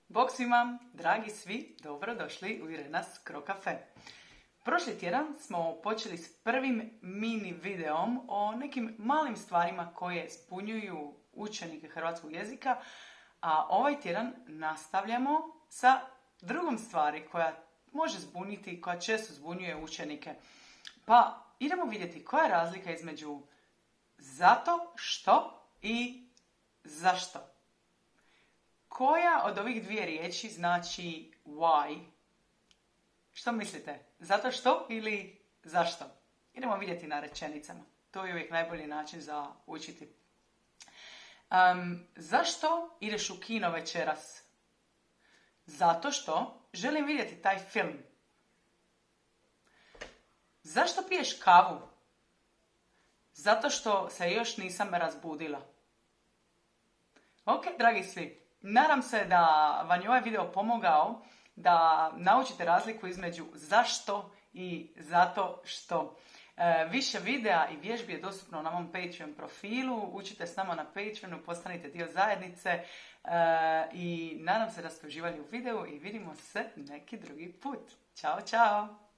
Bog svima, dragi svi, dobrodošli u Irenas Cro Cafe. Prošli tjedan smo počeli s prvim mini videom o nekim malim stvarima koje zbunjuju učenike hrvatskog jezika, a ovaj tjedan nastavljamo sa drugom stvari koja može zbuniti, koja često zbunjuje učenike. Pa idemo vidjeti koja je razlika između zato što i zašto. Koja od ovih dvije riječi znači why? Što mislite? Zato što ili zašto? Idemo vidjeti na rečenicama. To je uvijek najbolji način za učiti. Zašto ideš u kino večeras? Zato što želim vidjeti taj film. Zašto piješ kavu? Zato što se još nisam razbudila. Ok, dragi svi, nadam se da vam je ovaj video pomogao da naučite razliku između zašto i zato što. Više videa i vježbi je dostupno na mom Patreon profilu. Učite s nama na Patreonu, postanite dio zajednice i nadam se da ste uživali u videu i vidimo se neki drugi put. Ćao, čao!